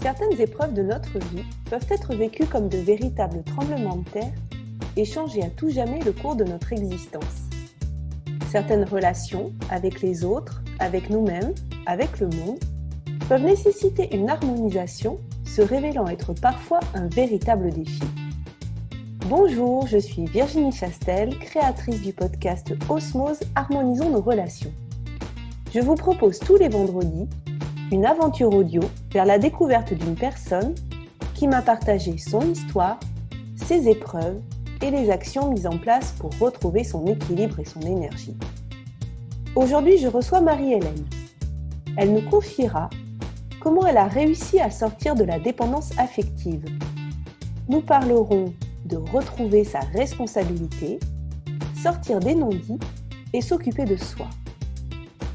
Certaines épreuves de notre vie peuvent être vécues comme de véritables tremblements de terre et changer à tout jamais le cours de notre existence. Certaines relations avec les autres, avec nous-mêmes, avec le monde, peuvent nécessiter une harmonisation, se révélant être parfois un véritable défi. Bonjour, je suis Virginie Chastel, créatrice du podcast Osmose Harmonisons nos relations. Je vous propose tous les vendredis une aventure audio vers la découverte d'une personne qui m'a partagé son histoire, ses épreuves et les actions mises en place pour retrouver son équilibre et son énergie. Aujourd'hui, je reçois Marie-Hélène. Elle nous confiera comment elle a réussi à sortir de la dépendance affective. Nous parlerons de retrouver sa responsabilité, sortir des non-dits et s'occuper de soi.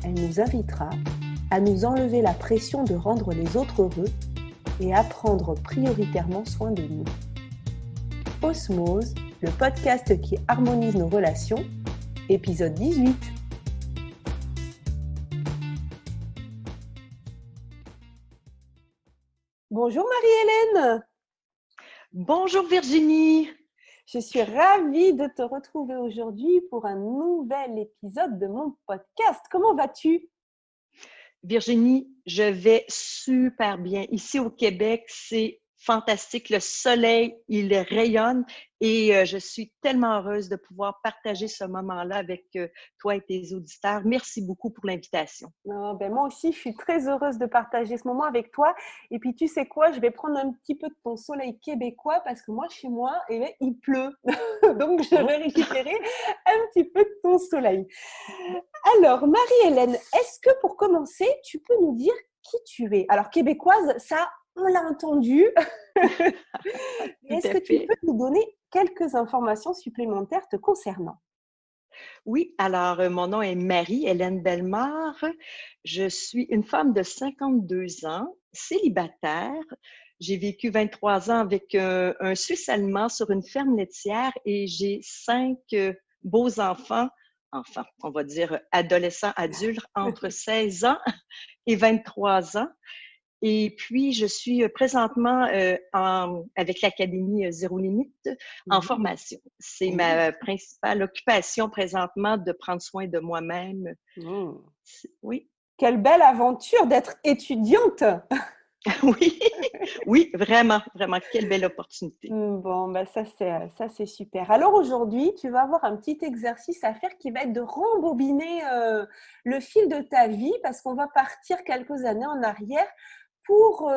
Elle nous invitera à nous enlever la pression de rendre les autres heureux et à prendre prioritairement soin de nous. Osmose, le podcast qui harmonise nos relations, épisode 18. Bonjour Marie-Hélène. Bonjour Virginie. Je suis ravie de te retrouver aujourd'hui pour un nouvel épisode de mon podcast. Comment vas-tu? Virginie, je vais super bien. Ici au Québec, c'est fantastique. Le soleil, il rayonne et je suis tellement heureuse de pouvoir partager ce moment-là avec toi et tes auditeurs. Merci beaucoup pour l'invitation. Moi aussi, je suis très heureuse de partager ce moment avec toi. Et puis, tu sais quoi, je vais prendre un petit peu de ton soleil québécois parce que moi, chez moi, il pleut. Donc, je vais récupérer un petit peu de ton soleil. Alors, Marie-Hélène, est-ce que pour commencer, tu peux nous dire qui tu es? Alors, québécoise, ça, on l'a entendu. Est-ce que tu peux nous donner quelques informations supplémentaires te concernant? Oui, alors mon nom est Marie-Hélène Bellemare. Je suis une femme de 52 ans, célibataire. J'ai vécu 23 ans avec un Suisse allemand sur une ferme laitière et j'ai 5 beaux enfants, on va dire adolescents, adultes, entre 16 ans et 23 ans. Et puis, je suis présentement avec l'Académie Zéro Limite en formation. C'est ma principale occupation présentement de prendre soin de moi-même. Oui. Quelle belle aventure d'être étudiante! Oui, oui, vraiment, vraiment, quelle belle opportunité. Bon, ça c'est super. Alors aujourd'hui, tu vas avoir un petit exercice à faire qui va être de rembobiner le fil de ta vie parce qu'on va partir quelques années en arrière pour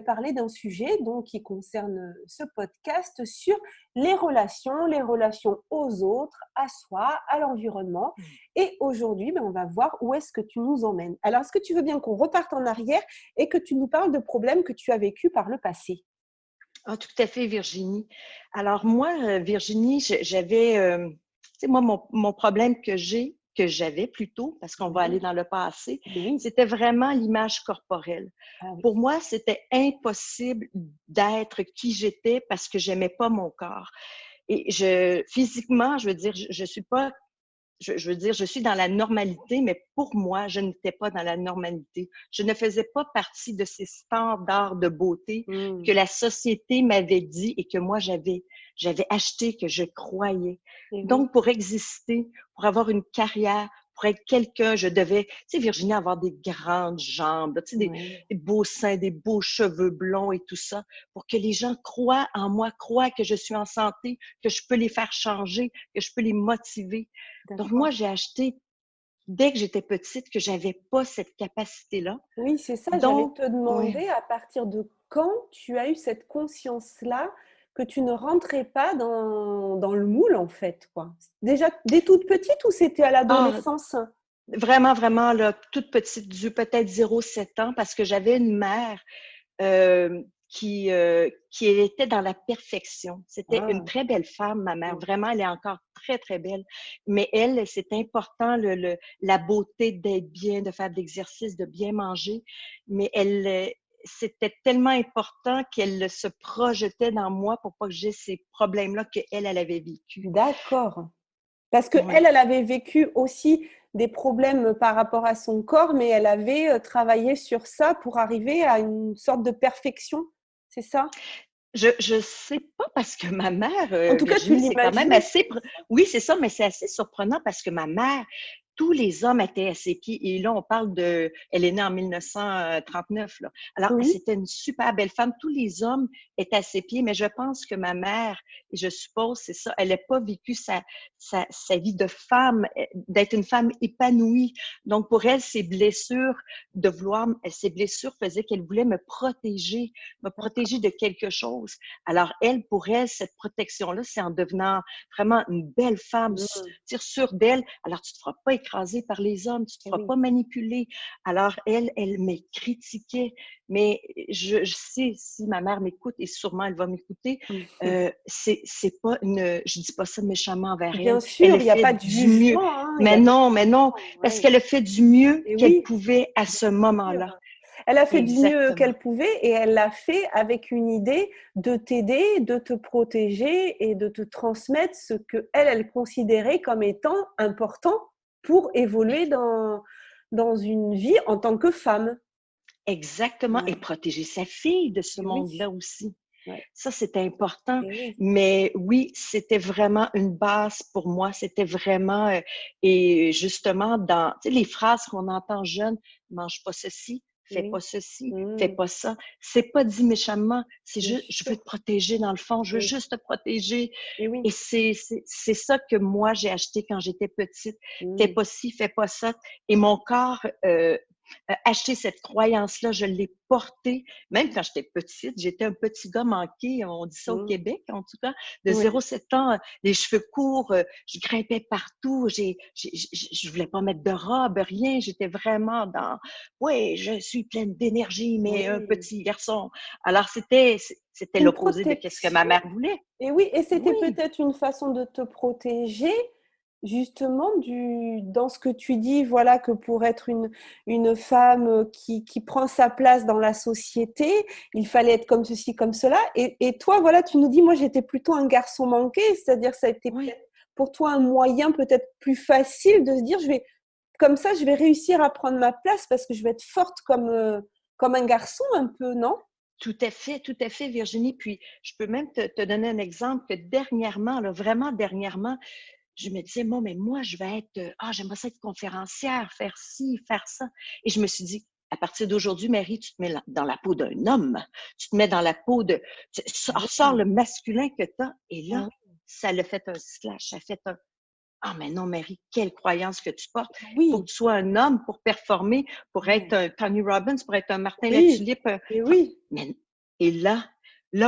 parler d'un sujet donc, qui concerne ce podcast sur les relations aux autres, à soi, à l'environnement. Et aujourd'hui, on va voir où est-ce que tu nous emmènes. Alors, est-ce que tu veux bien qu'on reparte en arrière et que tu nous parles de problèmes que tu as vécus par le passé? Ah, tout à fait, Virginie. Alors moi, Virginie, j'avais, tu sais, moi, mon problème que j'avais plutôt, parce qu'on va aller dans le passé, c'était vraiment l'image corporelle. Pour moi, c'était impossible d'être qui j'étais parce que j'aimais pas mon corps. Et physiquement, je veux dire, je suis pas je veux dire, je suis dans la normalité, mais pour moi, je n'étais pas dans la normalité. Je ne faisais pas partie de ces standards de beauté que la société m'avait dit et que moi, j'avais acheté, que je croyais. Donc, pour exister, pour avoir une carrière, pour être quelqu'un, je devais, tu sais, Virginie, avoir des grandes jambes, tu sais, des beaux seins, des beaux cheveux blonds et tout ça, pour que les gens croient en moi, croient que je suis en santé, que je peux les faire changer, que je peux les motiver. Donc, moi, j'ai acheté, dès que j'étais petite, que j'avais pas cette capacité-là. Oui, c'est ça. J'allais Donc, te demander à partir de quand tu as eu cette conscience-là que tu ne rentrais pas dans le moule, en fait, quoi. Déjà, dès toute petite ou c'était à l'adolescence? Vraiment, vraiment, là, toute petite, peut-être 0,7 ans, parce que j'avais une mère qui était dans la perfection. C'était une très belle femme, ma mère. Vraiment, elle est encore très, très belle. Mais elle, c'est important, la beauté d'être bien, de faire de l'exercice, de bien manger. Mais c'était tellement important qu'elle se projetait dans moi pour pas que j'ai ces problèmes-là qu'elle avait vécu. D'accord. Parce que Oui. elle avait vécu aussi des problèmes par rapport à son corps, mais elle avait travaillé sur ça pour arriver à une sorte de perfection, c'est ça? Je sais pas parce que ma mère, En tout cas, tu Virginie, c'est quand même l'imaginais. assez oui, c'est ça, mais c'est assez surprenant parce que ma mère, tous les hommes étaient à ses pieds et là, on parle elle est née en 1939 là. Alors, Oui. c'était une super belle femme. Tous les hommes étaient à ses pieds, mais je pense que ma mère, et je suppose, c'est ça, elle n'a pas vécu sa vie de femme, d'être une femme épanouie. Donc, pour elle, ses blessures faisaient qu'elle voulait me protéger de quelque chose. Alors, pour elle, cette protection-là, c'est en devenant vraiment une belle femme, Mmh. sûre d'elle. Alors, tu ne te feras pas écraser par les hommes, tu ne te Et feras oui. pas manipuler. Alors, elle me critiquait. Mais je sais, si ma mère m'écoute, et sûrement elle va m'écouter, c'est pas je dis pas ça méchamment envers Bien elle. Elle sûr, a il n'y a fait pas de du mieux. jugement, hein, il y Mais a non, mais non, parce ouais. qu'elle a fait du mieux Et qu'elle oui, pouvait à ce sûr. moment-là. Elle a fait du mieux Exactement. qu'elle pouvait et elle l'a fait avec une idée de t'aider, de te protéger et de te transmettre ce que elle considérait comme étant important pour évoluer dans une vie en tant que femme. Exactement, et Ouais. protéger sa fille de ce Et oui, monde-là aussi. ouais. Ça, c'était important. Et oui. Mais oui, c'était vraiment une base pour moi. C'était vraiment, et justement, tu sais, les phrases qu'on entend jeune, mange pas ceci, fais Oui. pas ceci, fais Mmh. pas ça. C'est pas dit méchamment. C'est Bien juste, je veux sûr. te protéger dans le fond. Je veux Oui. juste te protéger. Et oui. Et c'est ça que moi, j'ai acheté quand j'étais petite. Fais Mmh. pas ci, fais pas ça. Et mon corps, acheté cette croyance-là, je l'ai portée. Même quand j'étais petite, j'étais un petit gars manqué, on dit ça au Mmh. Québec, en tout cas, de Oui. 0,7 ans, les cheveux courts, je grimpais partout, je voulais pas mettre de robe, rien, j'étais vraiment oui, je suis pleine d'énergie, mais un Oui. petit garçon. Alors, c'était Une l'opposé de ce que ma protection. mère voulait. Et oui, et c'était Oui, peut-être une façon de te protéger, justement, dans ce que tu dis, voilà, que pour être une femme qui prend sa place dans la société, il fallait être comme ceci, comme cela. Et toi, voilà, tu nous dis, moi, j'étais plutôt un garçon manqué, c'est-à-dire ça a été oui. peut-être pour toi un moyen peut-être plus facile de se dire, comme ça, je vais réussir à prendre ma place parce que je vais être forte comme un garçon un peu, non? Tout à fait, Virginie. Puis, je peux même te donner un exemple que dernièrement, là, vraiment dernièrement, je me disais, moi, mais moi, je vais être, j'aimerais ça être conférencière, faire ci, faire ça. Et je me suis dit, à partir d'aujourd'hui, Marie, tu te mets dans la peau d'un homme. Tu te mets dans la peau Ah sors oui, le masculin que tu as. Et ah là, oui, ça l'a fait un slash, ça a fait un, mais non, Marie, quelle croyance que tu portes. Il faut oui, que tu sois un homme pour performer, pour être ouais, un Tony Robbins, pour être un Martin oui, Latulippe. et oui, Mais, et là,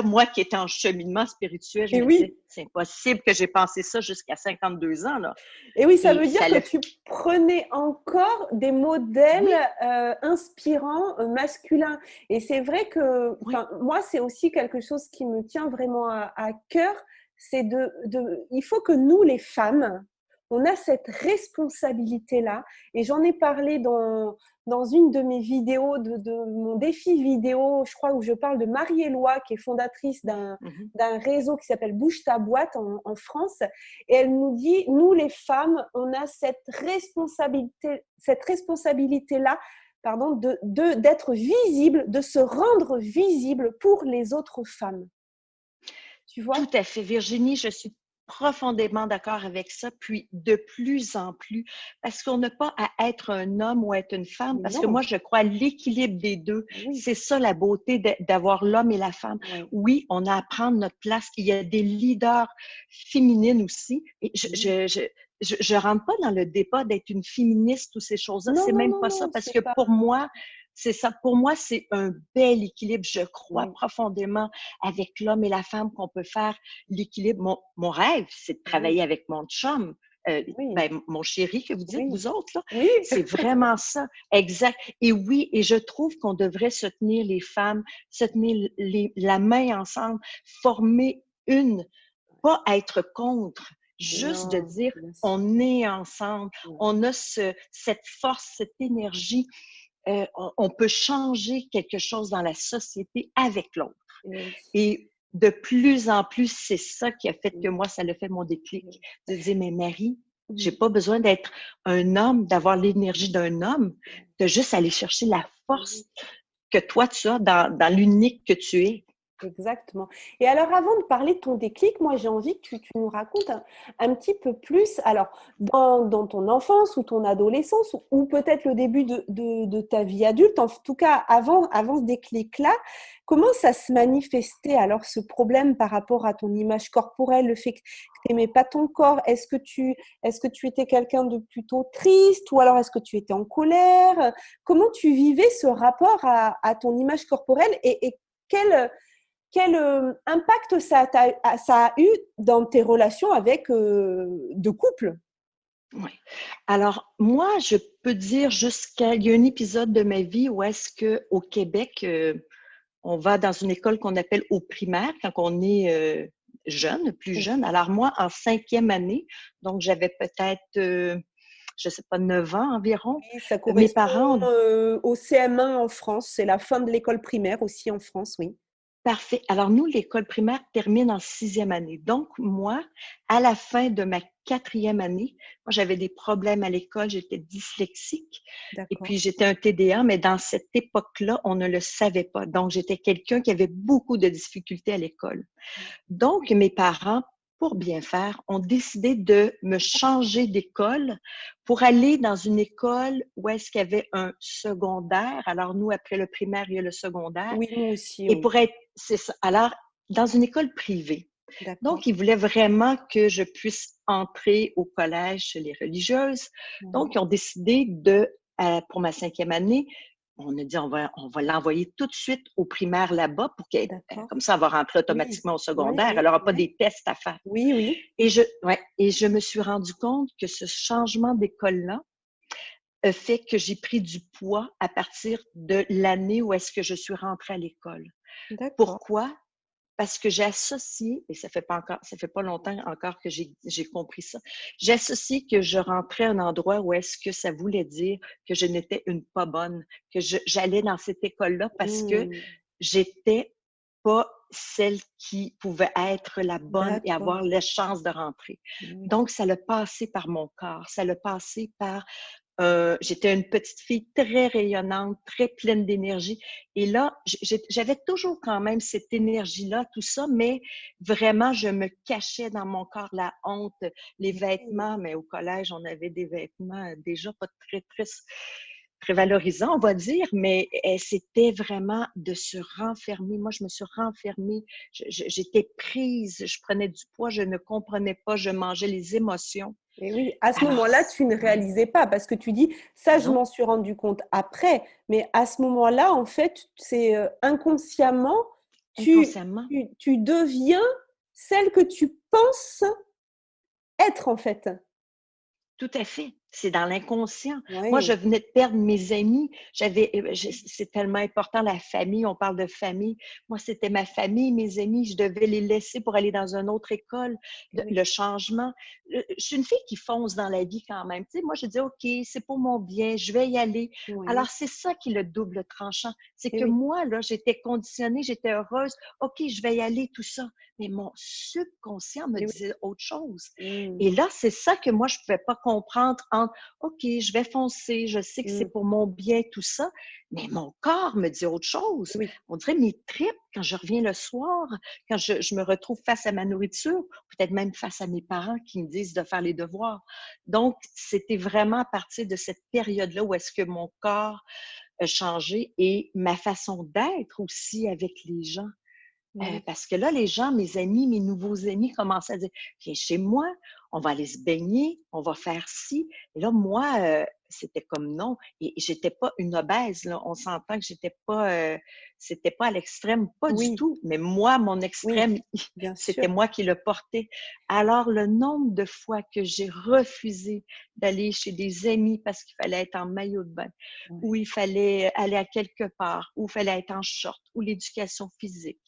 moi qui étais en cheminement spirituel, je et me disais, oui. c'est impossible que j'ai pensé ça jusqu'à 52 ans, là. Et oui, ça Et veut dire ça que le tu prenais encore des modèles Oui, inspirants masculins. Et c'est vrai que, oui, moi, c'est aussi quelque chose qui me tient vraiment à cœur. C'est il faut que nous, les femmes, on a cette responsabilité-là. Et j'en ai parlé dans une de mes vidéos, de mon défi vidéo, je crois, où je parle de Marie-Éloi, qui est fondatrice mhm, d'un réseau qui s'appelle Bouge ta boîte en France. Et elle nous dit, nous les femmes, on a cette responsabilité-là, pardon, d'être visible, de se rendre visible pour les autres femmes. Tu tout vois? à fait. Virginie, je suis profondément d'accord avec ça, puis de plus en plus, parce qu'on n'a pas à être un homme ou être une femme, Mais parce que non, moi, je crois à l'équilibre des deux. oui, C'est ça la beauté d'avoir l'homme et la femme. oui, Oui, on a à prendre notre place. Il y a des leaders féminines aussi. Et oui. je rentre pas dans le débat d'être une féministe ou ces choses-là. Non, C'est non, même non, pas ça, non, parce c'est que pas. pour moi, c'est ça. Pour moi, c'est un bel équilibre. Je crois Oui, profondément avec l'homme et la femme qu'on peut faire l'équilibre. Mon rêve, c'est de oui, travailler avec mon chum, oui, mon chéri que vous dites, oui, vous autres, là. oui, C'est vraiment ça, exact. Et oui, et je trouve qu'on devrait se tenir les femmes, se tenir la main ensemble, former pas être contre, juste de non, dire bien sûr. on est ensemble, Ouais. on a cette force, cette énergie, on peut changer quelque chose dans la société avec l'autre. Et oui. Et de plus en plus, c'est ça qui a fait que Oui, moi, ça l'a fait mon déclic, oui. de dire, mais Marie, J'ai pas besoin d'être un homme, d'avoir l'énergie d'un homme, de juste aller chercher la force que toi, tu as dans l'unique que tu es. Exactement. Et alors, avant de parler de ton déclic, moi, j'ai envie que tu nous racontes un petit peu plus, alors, dans ton enfance ou ton adolescence, ou peut-être le début de ta vie adulte, en tout cas, avant ce déclic-là, comment ça se manifestait, alors, ce problème par rapport à ton image corporelle, le fait que tu n'aimais pas ton corps? Est-ce que tu étais quelqu'un de plutôt triste, ou alors est-ce que tu étais en colère? Comment tu vivais ce rapport à ton image corporelle, et quel impact ça a eu dans tes relations avec de couple? Oui. Alors, moi, je peux dire il y a un épisode de ma vie où est-ce qu'au Québec, on va dans une école qu'on appelle au primaire quand on est jeune, plus jeune. Alors, moi, en 5e année, donc j'avais peut-être, je ne sais pas, 9 ans environ, Oui, ça mes correspond parents ont au CM1 en France. C'est la fin de l'école primaire aussi en France, oui. Parfait. Alors, nous, l'école primaire termine en 6e année. Donc, moi, à la fin de ma 4e année, moi, j'avais des problèmes à l'école, j'étais dyslexique et D'accord. puis j'étais un TDA, mais dans cette époque-là, on ne le savait pas. Donc, j'étais quelqu'un qui avait beaucoup de difficultés à l'école. Donc, mes parents, pour bien faire, ont décidé de me changer d'école pour aller dans une école où est-ce qu'il y avait un secondaire. Alors, nous, après le primaire, il y a le secondaire. Oui, nous aussi, Et oui. pour être, c'est ça. Alors, dans une école privée. D'accord. Donc, ils voulaient vraiment que je puisse entrer au collège chez les religieuses. Oui. Donc, ils ont décidé pour ma 5e année, on a dit on va l'envoyer tout de suite au primaire là-bas pour D'accord. comme ça, elle va rentrer Oui, automatiquement au oui, secondaire. Elle oui, n'aura pas oui. des tests à faire. Oui, oui. Et je me suis rendu compte que ce changement d'école-là a fait que j'ai pris du poids à partir de l'année où est-ce que je suis rentrée à l'école. D'accord. Pourquoi? Parce que j'ai associé, et ça fait pas longtemps encore que j'ai compris ça, j'ai associé que je rentrais à un endroit où est-ce que ça voulait dire que je n'étais une pas bonne, que j'allais dans cette école-là parce que Hmm. j'étais pas celle qui pouvait être la bonne et avoir D'accord. la chance de rentrer. Oui. Donc, ça l'a passé par mon corps, ça l'a passé par j'étais une petite fille très rayonnante, très pleine d'énergie. Et là, j'avais toujours quand même cette énergie-là, tout ça, mais vraiment, je me cachais dans mon corps la honte, les Oui. vêtements. Mais au collège, on avait des vêtements déjà pas très, très, très valorisants, on va dire, mais c'était vraiment de se renfermer. Moi, je me suis renfermée, j'étais prise, je prenais du poids, je ne comprenais pas, je mangeais les émotions. Et oui, à ce Alors, moment-là, tu ne ouais, réalisais pas parce que tu dis, ça, je non, m'en suis rendu compte après, mais à ce moment-là, en fait, c'est inconsciemment, tu, inconsciemment. tu deviens celle que tu penses être, en fait. Tout à fait. C'est dans l'inconscient. Moi, je Oui, venais de perdre mes amis. C'est tellement important, la famille. On parle de famille. Moi, c'était ma famille, mes amis. Je devais les laisser pour aller dans une autre école. oui, Le changement. Je suis une fille qui fonce dans la vie quand même. Tu sais, moi, je dis, OK, c'est pour mon bien. Je vais y aller. oui, Alors, c'est ça qui est le double tranchant. C'est et que oui, moi, là, j'étais conditionnée, j'étais heureuse. OK, je vais y aller, tout ça. Mais mon subconscient me et oui. disait autre chose. Mm, Et là, c'est ça que moi, je ne pouvais pas comprendre entre, OK, je vais foncer, je sais que c'est mm, pour mon bien, tout ça, mais mon corps me dit autre chose. oui, On dirait mes tripes, quand je reviens le soir, quand je me retrouve face à ma nourriture, peut-être même face à mes parents qui me disent de faire les devoirs. Donc, c'était vraiment à partir de cette période-là où est-ce que mon corps a changé et ma façon d'être aussi avec les gens. oui, Parce que là, les gens, mes amis, mes nouveaux amis commençaient à dire: «Viens chez moi, on va aller se baigner, on va faire ci». Et là, moi, c'était comme non. Et j'étais pas une obèse, là. On s'entend que c'était pas à l'extrême, pas du oui, tout. Mais moi, mon oui, extrême, bien sûr. c'était moi qui le portais. Alors, le nombre de fois que j'ai refusé d'aller chez des amis parce qu'il fallait être en maillot de bain, ou Ouais. il fallait aller à quelque part, ou il fallait être en short, ou l'éducation physique.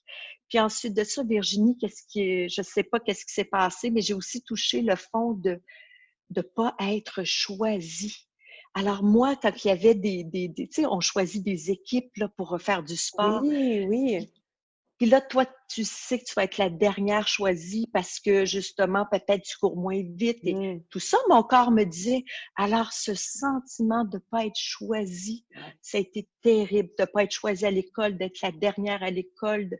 Puis ensuite de ça, Virginie, je sais pas qu'est-ce qui s'est passé, mais j'ai aussi touché le fond de pas être choisie. Alors moi, quand il y avait tu sais, on choisit des équipes là, pour faire du sport. Oui, oui, Puis là, toi, tu sais que tu vas être la dernière choisie parce que justement, peut-être tu cours moins vite et tout ça, mon corps me disait. Alors, ce sentiment de ne pas être choisie, ça a été terrible, de ne pas être choisie à l'école, d'être la dernière à l'école.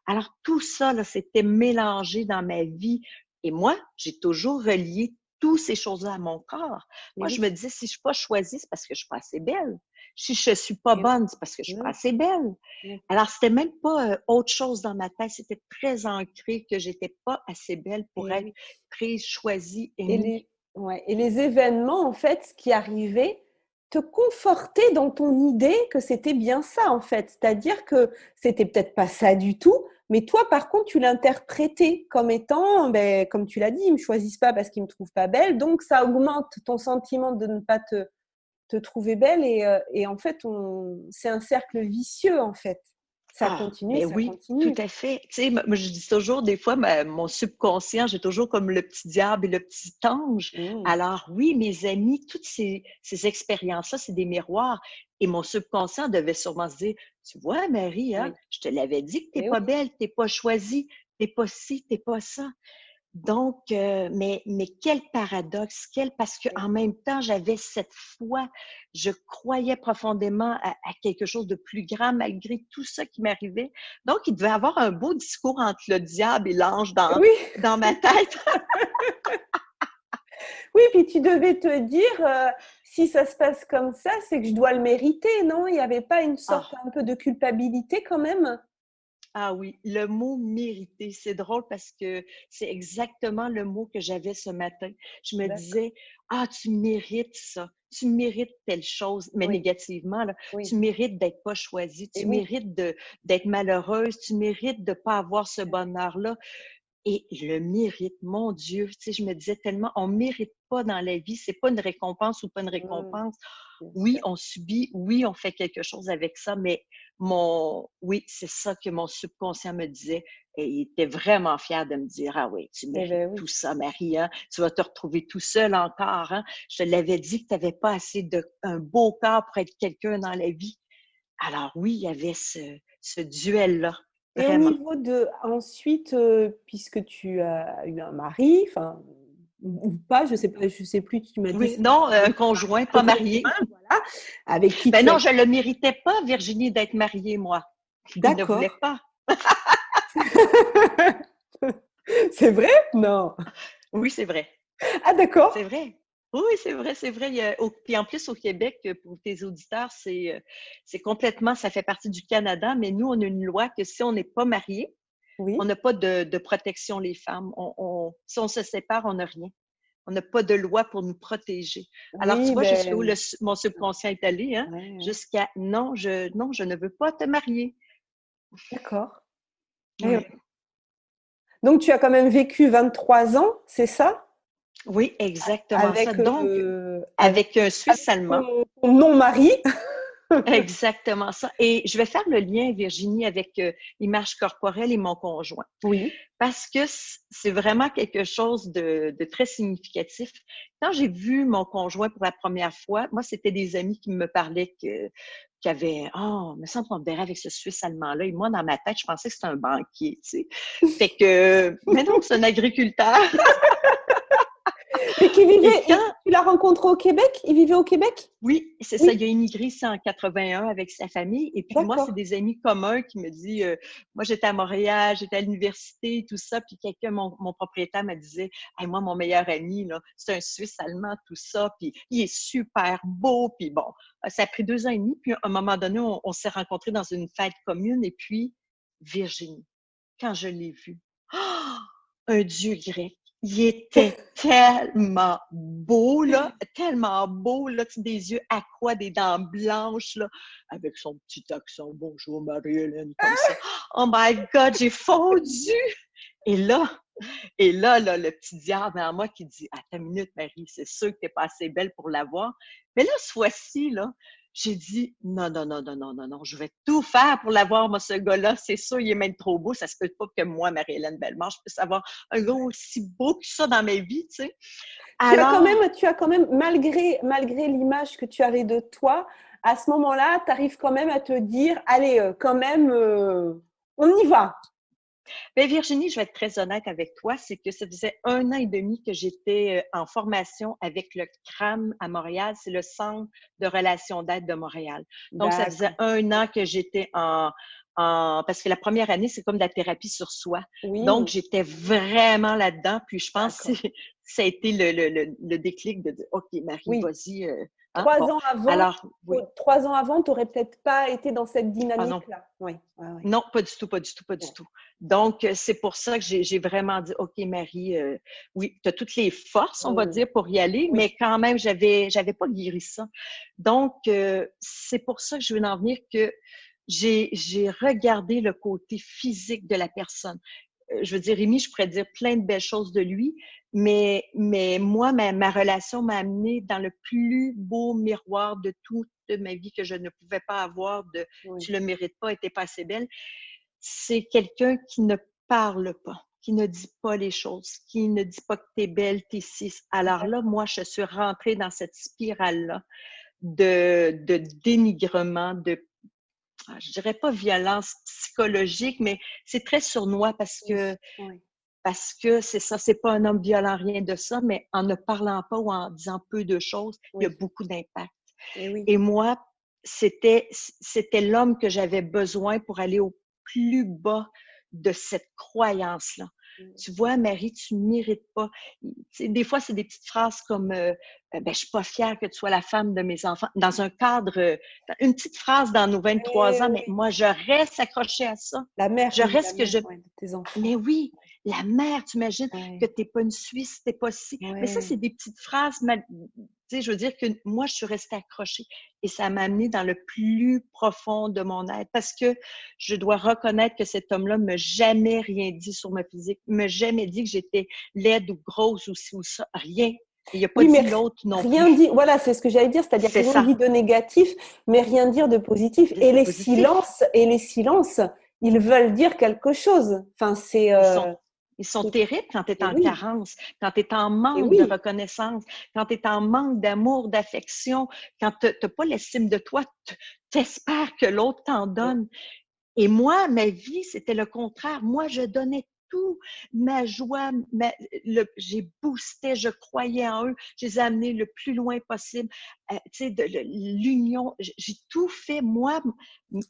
Alors, tout ça, là, s'était mélangé dans ma vie. Et moi, j'ai toujours relié toutes ces choses-là à mon corps. Moi, je me disais, si je ne suis pas choisie, c'est parce que je ne suis pas assez belle. Si je ne suis pas bonne, c'est parce que je ne suis pas assez belle. Alors, c'était même pas autre chose dans ma tête. C'était très ancré que j'étais pas assez belle pour être prise, choisie, aimée. Et les événements, en fait, ce qui arrivait, te confortaient dans ton idée que c'était bien ça, en fait. C'est-à-dire que c'était peut-être pas ça du tout, mais toi, par contre, tu l'interprétais comme étant, ben, comme tu l'as dit, ils me choisissent pas parce qu'ils me trouvent pas belle, donc ça augmente ton sentiment de ne pas te trouver belle et en fait, c'est un cercle vicieux, en fait. Ça continue, mais ça oui, tout continue. à fait. Tu sais, moi, je dis toujours, des fois, mon subconscient, j'ai toujours comme le petit diable et le petit ange. Alors oui, mes amis, toutes ces expériences-là, c'est des miroirs. Et mon subconscient devait sûrement se dire, tu vois, Marie, hein, je te l'avais dit que tu n'es pas belle, tu n'es pas choisie, tu n'es pas ci, tu n'es pas ça. Donc, mais quel paradoxe, parce qu'en même temps, j'avais cette foi, je croyais profondément à quelque chose de plus grand malgré tout ça qui m'arrivait. Donc, il devait y avoir un beau discours entre le diable et l'ange dans ma tête. Oui, puis tu devais te dire, si ça se passe comme ça, c'est que je dois le mériter, non? Il n'y avait pas une sorte un peu de culpabilité quand même? Ah oui, le mot mériter, c'est drôle parce que c'est exactement le mot que j'avais ce matin. Je me disais, tu mérites ça, tu mérites telle chose, mais négativement, là, tu mérites d'être pas choisie, tu mérites d'être malheureuse, tu mérites de pas avoir ce bonheur-là. Et le mérite, mon Dieu, tu sais, je me disais tellement, on ne mérite pas dans la vie, c'est pas une récompense ou pas une récompense. Oui, on subit, oui, on fait quelque chose avec ça, mais oui, c'est ça que mon subconscient me disait. Et il était vraiment fier de me dire, ah oui, tu mérites tout ça, Marie, hein? Tu vas te retrouver tout seul encore, hein? Je te l'avais dit que tu n'avais pas assez un beau corps pour être quelqu'un dans la vie. Alors oui, il y avait ce duel-là. Et au Vraiment. niveau de ensuite, puisque tu as eu un mari, enfin ou pas, je sais plus, tu m'as dit Oui, non, un conjoint, pas marié. Voilà, avec qui Ben tu as non, je ne le méritais pas, Virginie, d'être mariée, moi. Il ne voulait d'accord. pas. C'est vrai? Non. Oui, c'est vrai. Ah C'est d'accord. vrai. Oui, c'est vrai, c'est vrai. Puis en plus, au Québec, pour tes auditeurs, c'est complètement, ça fait partie du Canada, mais nous, on a une loi que si on n'est pas marié, on Oui. n'a pas de protection, les femmes. Si on se sépare, on n'a rien. On n'a pas de loi pour nous protéger. Alors, tu Oui, vois jusqu'où ben mon subconscient est allé, hein? ouais. Jusqu'à non, je ne veux pas te marier. D'accord. Et Ouais. donc tu as quand même vécu 23 ans, c'est ça? Oui, exactement ça. Avec, Donc, avec avec un Suisse allemand. ton non-mari? Exactement ça. Et je vais faire le lien, Virginie, avec l'image corporelle et mon conjoint. Oui. Parce que c'est vraiment quelque chose de très significatif. Quand j'ai vu mon conjoint pour la première fois, moi, c'était des amis qui me parlaient qui avaient il me semble qu'on me verrait avec ce Suisse allemand-là. Et moi, dans ma tête, je pensais que c'était un banquier, tu sais. Fait que, mais non, c'est un agriculteur. Mais Et quand tu l'as rencontré au Québec? Il vivait au Québec? Oui, c'est ça. Oui. Il a immigré ici en 81 avec sa famille. Et puis moi, c'est D'accord. des amis communs qui me disent, moi, j'étais à Montréal, j'étais à l'université, tout ça. Puis quelqu'un, mon propriétaire me disait, hey, moi, mon meilleur ami, là, c'est un Suisse allemand, tout ça. Puis il est super beau. Puis bon, ça a pris 2 ans et demi. Puis à un moment donné, on s'est rencontrés dans une fête commune. Et puis, Virginie, quand je l'ai vu, un dieu grec. Il était tellement beau, là, des yeux aqua, des dents blanches, là, avec son petit accent. Bonjour Marie-Hélène, comme ça. Oh my God, j'ai fondu! Et là, le petit diable en moi qui dit, attends une minute, Marie, c'est sûr que tu n'es pas assez belle pour l'avoir. Mais là, ce fois-ci, là, j'ai dit, non, non, non, non, non, non, non, je vais tout faire pour l'avoir, moi, ce gars-là. C'est sûr, il est même trop beau. Ça se peut pas que moi, Marie-Hélène Bellemare, je puisse avoir un gars aussi beau que ça dans ma vie, tu sais. Alors, Tu as quand même, malgré l'image que tu avais de toi, à ce moment-là, tu arrives quand même à te dire, allez, quand même, on y va. Bien, Virginie, je vais être très honnête avec toi, c'est que ça faisait 1 an et demi que j'étais en formation avec le CRAM à Montréal, c'est le Centre de relations d'aide de Montréal. Donc, ça faisait D'accord. 1 an que j'étais parce que la première année, c'est comme de la thérapie sur soi. Donc, Oui, j'étais vraiment là-dedans, puis je pense que d'accord. ça a été le déclic de dire, OK, Marie, Oui. vas-y. Hein? Trois Bon, ans avant, alors, oui, 3 ans avant, tu n'aurais peut-être pas été dans cette ah non. dynamique-là. Oui, oui, oui. Non, pas du tout, pas du tout, pas du Ouais. tout. Donc, c'est pour ça que j'ai vraiment dit, OK, Marie, oui, tu as toutes les forces, on va Oui, dire, pour y aller, oui, mais quand même, j'avais pas guéri ça. Donc, c'est pour ça que je veux en venir que j'ai regardé le côté physique de la personne. Je veux dire, Rémi, je pourrais dire plein de belles choses de lui, mais moi, ma relation m'a amené dans le plus beau miroir de toute ma vie que je ne pouvais pas avoir de oui. tu le mérites pas, t'es pas assez belle. C'est quelqu'un qui ne parle pas, qui ne dit pas les choses, qui ne dit pas que t'es belle, t'es ci. Alors là, D'accord. moi, je suis rentrée dans cette spirale-là de dénigrement, je dirais pas violence psychologique, mais c'est très sournois Oui, oui, parce que c'est ça, c'est pas un homme violent, rien de ça, mais en ne parlant pas ou en disant peu de choses, il y a oui. beaucoup d'impact. Et oui. Et moi, c'était l'homme que j'avais besoin pour aller au plus bas de cette croyance-là. Mm. Tu vois, Marie, tu ne mérites pas. Des fois, c'est des petites phrases comme ben, je suis pas fière que tu sois la femme de mes enfants. Dans un cadre, une petite phrase dans nos 23 Oui, ans, mais oui. moi, je reste accrochée à ça. La mère, Je oui, la reste que mère, je ouais, de tes enfants. mais oui, la mère, tu imagines que Oui, tu n'es pas une Suisse, tu n'es pas ci. Mais ça, oui. c'est des petites phrases, tu sais, je veux dire que moi, je suis restée accrochée et ça m'a amenée dans le plus profond de mon être parce que je dois reconnaître que cet homme-là ne m'a jamais rien dit sur ma physique, ne m'a jamais dit que j'étais laide ou grosse ou ci ou ça, rien. Et il n'a pas Oui, mais dit l'autre non rien plus. dit, voilà, c'est ce que j'allais dire, c'est-à-dire C'est rien dit ça, de négatif, mais rien dire de positif. de positif. Et les silences, ils veulent dire quelque chose. Enfin, Ils sont, ils sont c'est, terribles quand tu es et en oui, carence, quand tu es en et manque de oui, reconnaissance, quand tu es en manque d'amour, d'affection, quand tu n'as pas l'estime de toi, tu espères que l'autre t'en donne. Et moi, ma vie, c'était le contraire. Moi, je donnais tout, ma joie, j'ai boosté, je croyais en eux, je les ai amenés le plus loin possible. Tu sais, l'union, j'ai tout fait, moi,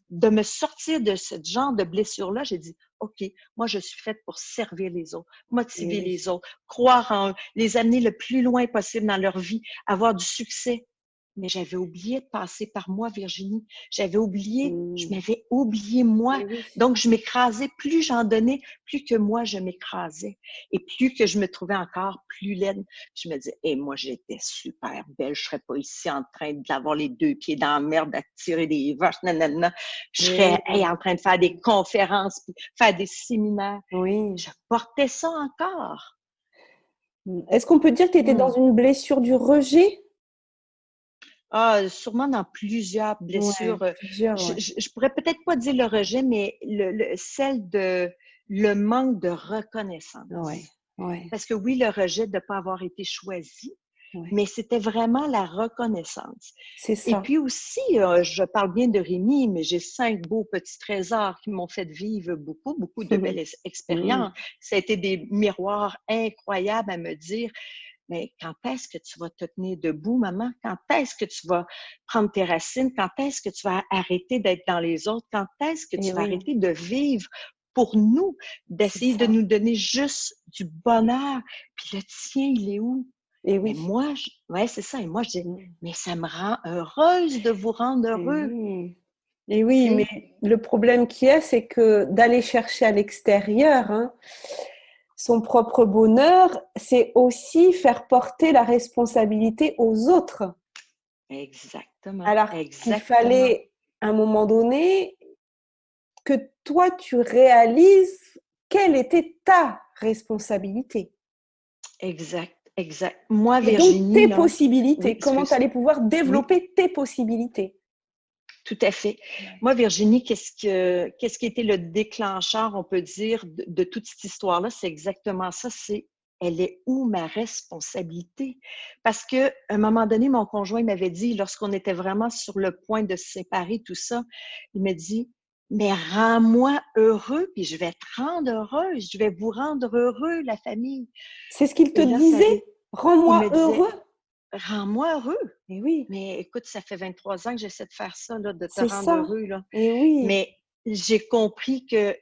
de me sortir de ce genre de blessure-là. J'ai dit, OK, moi, je suis faite pour servir les autres, et motiver oui. les autres, croire en eux, les amener le plus loin possible dans leur vie, avoir du succès. Mais j'avais oublié de passer par moi, Virginie. J'avais oublié, je Mm. m'avais oublié moi. Et oui. Donc, je m'écrasais. Plus j'en donnais, plus que moi, je m'écrasais. Et plus que je me trouvais encore plus laide. Je me disais, hey, moi, j'étais super belle. Je serais pas ici en train d'avoir les 2 pieds dans la merde, à tirer des vaches, nanana. Je Et serais hey, en train de faire des conférences, puis faire des séminaires. oui. Je portais ça encore. Est-ce qu'on peut dire que tu étais dans Hmm. une blessure du rejet? Ah, sûrement dans plusieurs Ouais, blessures. plusieurs, ouais. Je pourrais peut-être pas dire le rejet, mais celle de le manque de Ouais, reconnaissance. ouais, Parce que oui, le rejet de ne pas avoir été choisi, ouais. mais c'était vraiment la reconnaissance. C'est Et ça. puis aussi, je parle bien de Rémi, mais j'ai 5 beaux petits trésors qui m'ont fait vivre beaucoup, beaucoup de belles Mm. expériences. Ça a été des miroirs incroyables à me dire, mais quand est-ce que tu vas te tenir debout, maman? Quand est-ce que tu vas prendre tes racines? Quand est-ce que tu vas arrêter d'être dans les autres? Quand est-ce que Et tu vas oui, arrêter de vivre pour nous, c'est d'essayer de ça. nous donner juste du bonheur? Puis le tien, il est où? Et Mais oui. moi, ouais, c'est ça. Et moi, je dis, Mm. mais ça me rend heureuse de vous rendre Et heureux. oui. Et Tu oui, mais sais, le problème qui est, c'est que d'aller chercher à l'extérieur, hein, son propre bonheur, c'est aussi faire porter la responsabilité aux autres. exactement, Alors qu'il exactement, fallait, à un moment donné, que toi, tu réalises quelle était ta responsabilité. exact, exact. Moi, Et donc, Virginie, tes là, oui, possibilités, comment tu excuse, allais pouvoir oui. développer tes possibilités. Tout à fait. Ouais. Moi, Virginie, qu'est-ce qui était le déclencheur, on peut dire, de toute cette histoire-là? C'est exactement ça. C'est elle est où ma responsabilité? Parce que à un moment donné, mon conjoint m'avait dit, lorsqu'on était vraiment sur le point de se séparer, tout ça, il m'a dit, mais rends-moi heureux, puis je vais te rendre heureuse. Je vais vous rendre heureux, la famille. C'est ce qu'il te Et là, ça disait? avait... Il Rends-moi me disait, heureux. rends-moi heureux. Et oui, Mais écoute, ça fait 23 ans que j'essaie de faire ça, là, de te c'est rendre ça. heureux, là. Et oui, Mais j'ai compris que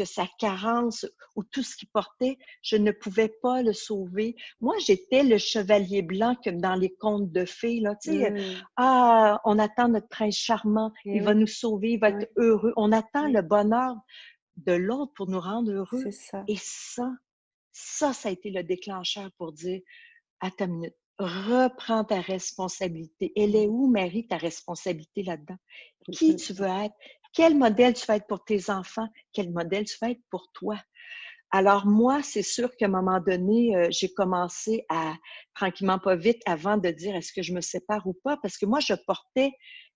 sa carence ou tout ce qu'il portait, je ne pouvais pas le sauver. Moi, j'étais le chevalier blanc comme dans les contes de fées, là. Tu sais, mmh. ah, on attend notre prince charmant, Et il va oui, nous sauver, il va ouais, être heureux. On attend ouais, le bonheur de l'autre pour nous rendre heureux. c'est ça. Et ça a été le déclencheur pour dire, attends une minute, reprends ta responsabilité. Elle est Mmh. où, Marie, ta responsabilité là-dedans? Mmh Qui mh. tu veux être? Quel modèle tu vas être pour tes enfants? Quel modèle tu vas être pour toi? Alors moi, c'est sûr qu'à un moment donné, j'ai commencé à, tranquillement pas vite, avant de dire est-ce que je me sépare ou pas, parce que moi, je portais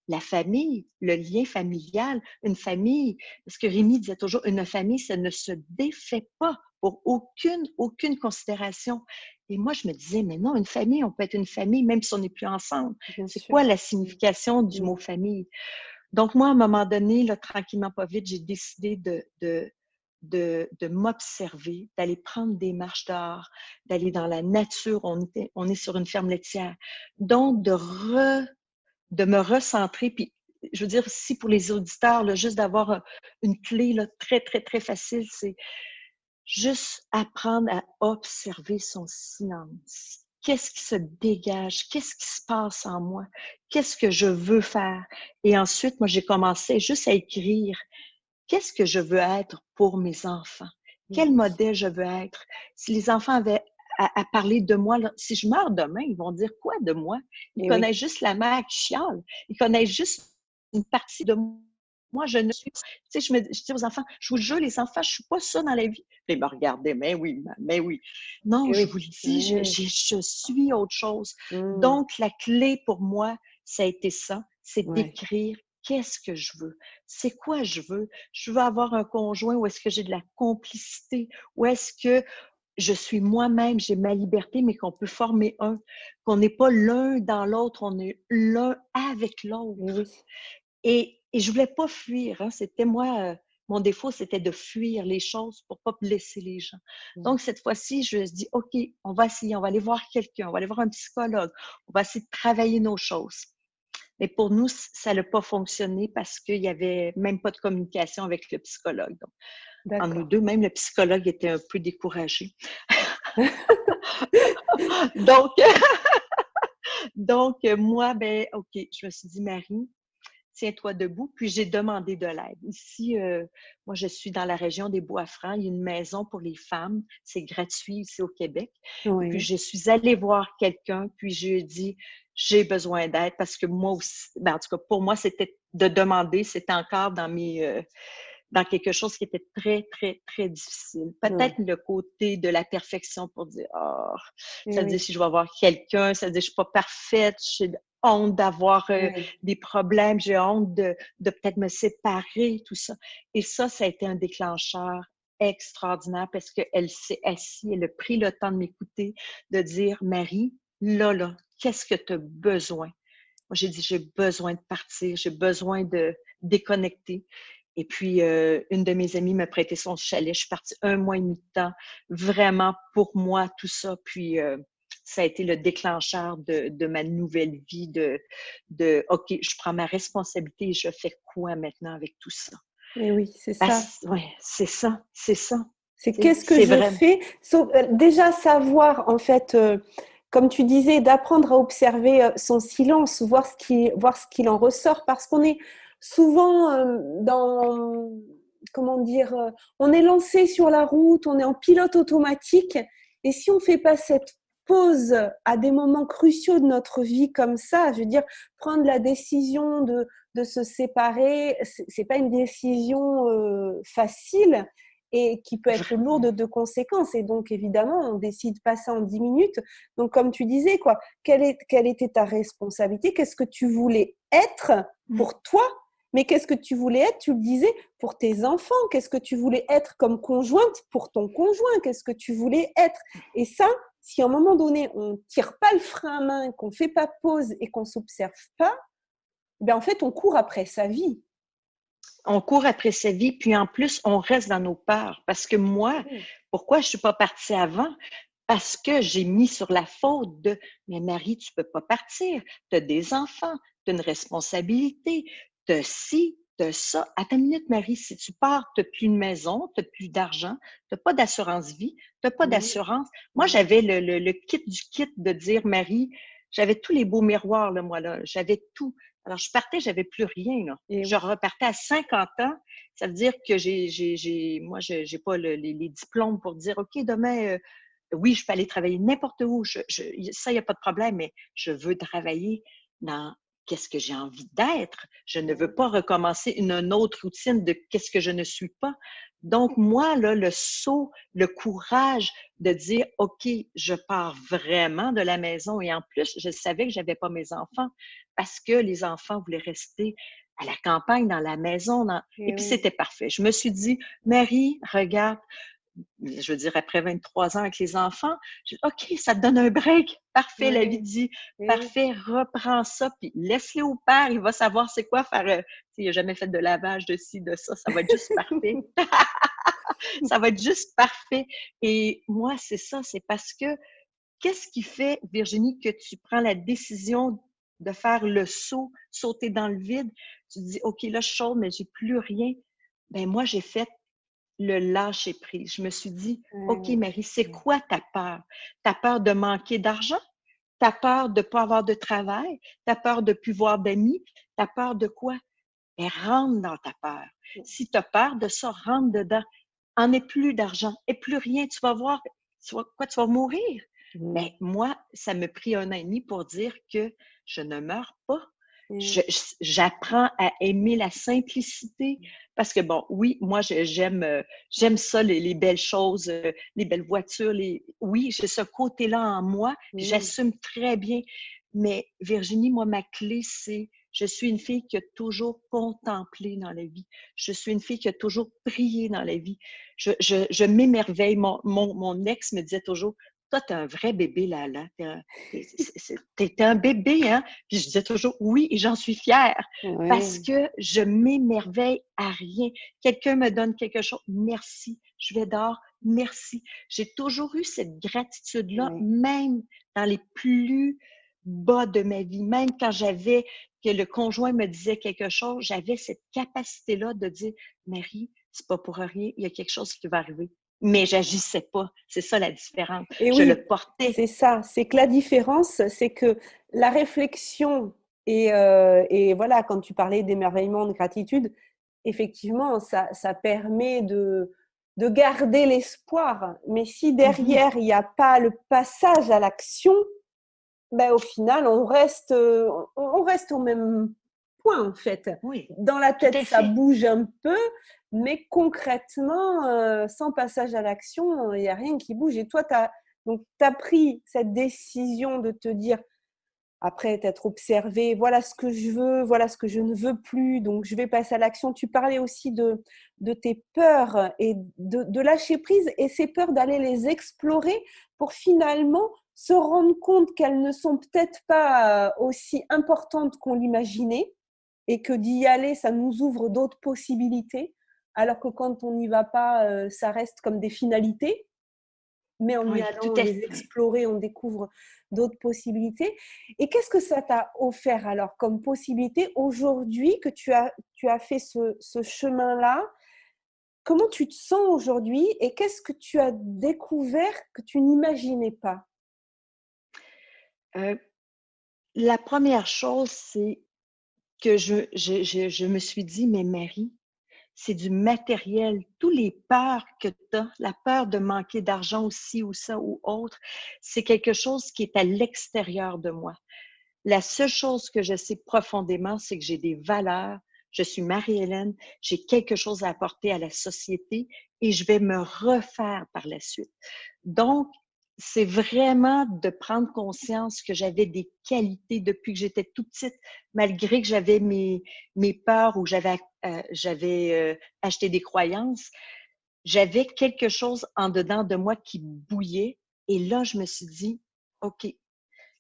la famille, le lien familial, une famille, parce que Rémi disait toujours, une famille, ça ne se défait pas pour aucune considération. Et moi, je me disais, mais non, une famille, on peut être une famille même si on n'est plus ensemble. Bien C'est sûr. quoi la Mmh. signification du Mmh. mot famille? Donc moi, à un moment donné, là, tranquillement pas vite, j'ai décidé de m'observer, d'aller prendre des marches dehors, d'aller dans la nature. On est sur une ferme laitière. Donc, de me recentrer. Puis, je veux dire, si pour les auditeurs, là, juste d'avoir une clé là, très, très, très facile, c'est juste apprendre à observer son silence. Qu'est-ce qui se dégage? Qu'est-ce qui se passe en moi? Qu'est-ce que je veux faire? Et ensuite, moi, j'ai commencé juste à écrire. Qu'est-ce que je veux être pour mes enfants? Quel Oui. modèle je veux être? Si les enfants avaient à parler de moi, là, si je meurs demain, ils vont dire quoi de moi? Ils Et oui. connaissent juste la mère qui chiale. Ils connaissent juste une partie de moi. Je ne suis pas. Tu sais, je dis aux enfants, je vous jure, les enfants, je ne suis pas ça dans la vie. Ils me regardaient, mais oui, mais oui. Non, Et je oui. vous le dis, Oui, oui. je suis autre chose. Mmh. Donc, la clé pour moi, ça a été ça, c'est Ouais. d'écrire qu'est-ce que je veux. C'est quoi je veux? Je veux avoir un conjoint où est-ce que j'ai de la complicité, où est-ce que je suis moi-même, j'ai ma liberté, mais qu'on peut former un, qu'on n'est pas l'un dans l'autre, on est l'un avec Et l'autre. oui. Et je voulais pas fuir, hein. C'était moi, mon défaut, c'était de fuir les choses pour pas blesser les gens. Mmh. Donc, cette fois-ci, je me dis, OK, on va essayer, on va aller voir quelqu'un, on va aller voir un psychologue, on va essayer de travailler nos choses. Mais pour nous, ça n'a pas fonctionné parce qu'il n'y avait même pas de communication avec le psychologue. Donc, entre nous D'accord. deux, même le psychologue était un peu découragé. Donc, moi, ben, OK, je me suis dit, Marie, tiens-toi debout. Puis j'ai demandé de l'aide. Ici, moi, je suis dans la région des Bois-Francs. Il y a une maison pour les femmes. C'est gratuit ici au Québec. Puis Oui. je suis allée voir quelqu'un, puis je lui ai dit, j'ai besoin d'aide parce que moi aussi, ben, en tout cas, pour moi, c'était de demander, c'était encore dans quelque chose qui était très, très, très difficile. Peut-être Ouais. le côté de la perfection pour dire, oh, Et ça veut dire oui. si je vais voir quelqu'un, ça veut dire que je suis pas parfaite, j'ai honte d'avoir Et oui. des problèmes, j'ai honte de peut-être me séparer, tout ça. Et ça a été un déclencheur extraordinaire parce qu'elle s'est assise, elle a pris le temps de m'écouter, de dire, Marie, là, qu'est-ce que tu as besoin? Moi, j'ai dit, j'ai besoin de partir, j'ai besoin de déconnecter. Et puis, une de mes amies m'a prêté son chalet. Je suis partie 1 mois et demi de temps, vraiment pour moi, tout ça. Puis, ça a été le déclencheur de ma nouvelle vie, OK, je prends ma responsabilité et je fais quoi maintenant avec tout ça? Et oui, c'est ça. Ouais, c'est ça, c'est ça. C'est qu'est-ce que C'est je vrai. fais? Déjà savoir, en fait, comme tu disais, d'apprendre à observer son silence, voir ce qu'il en ressort, parce qu'on est souvent dans, comment dire, on est lancé sur la route, on est en pilote automatique, et si on ne fait pas cette pause à des moments cruciaux de notre vie comme ça, je veux dire, prendre la décision de se séparer, c'est pas une décision facile et qui peut être lourde de conséquences. Et donc, évidemment, on décide pas ça en 10 minutes. Donc, comme tu disais, quoi, quelle était ta responsabilité? Qu'est-ce que tu voulais être pour toi? Mais qu'est-ce que tu voulais être, tu le disais, pour tes enfants? Qu'est-ce que tu voulais être comme conjointe pour ton conjoint? Qu'est-ce que tu voulais être? Et ça, si à un moment donné, on ne tire pas le frein à main, qu'on ne fait pas pause et qu'on ne s'observe pas, ben en fait, on court après sa vie. On court après sa vie, puis en plus, on reste dans nos peurs. Parce que moi, pourquoi je ne suis pas partie avant? Parce que j'ai mis sur la faute de mais Marie, tu ne peux pas partir. Tu as des enfants, tu as une responsabilité, tu as ci, tu as ça. Attends une minute, Marie, si tu pars, tu n'as plus de maison, tu n'as plus d'argent, tu n'as pas d'assurance vie, tu n'as pas d'assurance. Moi, j'avais le kit du kit de dire Marie, j'avais tous les beaux miroirs, là, moi, là. J'avais tout. Alors, je partais, j'avais plus rien, là. Je repartais à 50 ans. Ça veut dire que moi, j'ai pas les diplômes pour dire, OK, demain, oui, je peux aller travailler n'importe où. Ça, il n'y a pas de problème, mais je veux travailler dans qu'est-ce que j'ai envie d'être. Je ne veux pas recommencer une autre routine de qu'est-ce que je ne suis pas. Donc, moi, là, le saut, le courage de dire, OK, je pars vraiment de la maison. Et en plus, je savais que je n'avais pas mes enfants parce que les enfants voulaient rester à la campagne, dans la maison. Et puis, c'était parfait. Je me suis dit, Marie, regarde, je veux dire, après 23 ans avec les enfants, je dis, OK, ça te donne un break. Parfait, la vie dit, parfait, reprends ça, puis laisse-le au père, il va savoir c'est quoi faire. Il n'a jamais fait de lavage de ci, de ça, ça va être juste parfait. Ça va être juste parfait. Et moi, c'est ça, c'est parce que qu'est-ce qui fait, Virginie, que tu prends la décision de faire le saut, sauter dans le vide? Tu te dis, OK, là, je saute, mais j'ai plus rien. Ben moi, j'ai fait le lâcher prise. Je me suis dit, OK, Marie, c'est quoi ta peur? Ta peur de manquer d'argent? Ta peur de ne pas avoir de travail? Ta peur de ne plus voir d'amis? Ta peur de quoi? Ben, rentre dans ta peur. Si tu as peur de ça, rentre dedans. En est plus d'argent et plus rien. Tu vas voir, tu vas mourir. Ben, moi, ça me pris 1 an et demi pour dire que je ne meurs pas. J'apprends à aimer la simplicité parce que, bon, oui, moi, j'aime ça, les belles choses, les belles voitures. Oui, j'ai ce côté-là en moi. J'assume très bien. Mais Virginie, moi, ma clé, c'est je suis une fille qui a toujours contemplé dans la vie. Je suis une fille qui a toujours prié dans la vie. Je m'émerveille. Mon ex me disait toujours, toi, t'es un vrai bébé, là. T'es un bébé, hein? Puis je disais toujours, oui, et j'en suis fière. Parce que je m'émerveille à rien. Quelqu'un me donne quelque chose, merci. Je vais dehors, merci. J'ai toujours eu cette gratitude-là, même dans les plus bas de ma vie, même quand que le conjoint me disait quelque chose, j'avais cette capacité-là de dire, Marie, c'est pas pour rien, il y a quelque chose qui va arriver. Mais j'agissais pas. C'est ça la différence. Et je oui, le portais. c'est ça. C'est que la différence, c'est que la réflexion et voilà, quand tu parlais d'émerveillement, de gratitude, effectivement, ça permet de garder l'espoir. Mais si derrière, il n'y a pas le passage à l'action, ben, au final, on reste au même point, en fait. Oui, dans la tête, ça bouge un peu, mais concrètement, sans passage à l'action, il n'y a rien qui bouge. Et toi, tu as pris cette décision de te dire, après t'être observé, voilà ce que je veux, voilà ce que je ne veux plus, donc je vais passer à l'action. Tu parlais aussi de tes peurs et de lâcher prise, et ces peurs d'aller les explorer pour finalement se rendre compte qu'elles ne sont peut-être pas aussi importantes qu'on l'imaginait, et que d'y aller, ça nous ouvre d'autres possibilités, alors que quand on n'y va pas, ça reste comme des finalités. Mais en y allant les explorer, on découvre d'autres possibilités. Et qu'est-ce que ça t'a offert alors comme possibilité aujourd'hui que tu as fait ce chemin-là? Comment tu te sens aujourd'hui et qu'est-ce que tu as découvert que tu n'imaginais pas? La première chose, c'est que je me suis dit, mais Marie, c'est du matériel. Tous les peurs que tu as, la peur de manquer d'argent aussi ou ça ou autre, c'est quelque chose qui est à l'extérieur de moi. La seule chose que je sais profondément, c'est que j'ai des valeurs. Je suis Marie-Hélène, j'ai quelque chose à apporter à la société et je vais me refaire par la suite. Donc, c'est vraiment de prendre conscience que j'avais des qualités depuis que j'étais toute petite, malgré que j'avais mes peurs ou j'avais acheté des croyances. J'avais quelque chose en dedans de moi qui bouillait et là, je me suis dit, OK,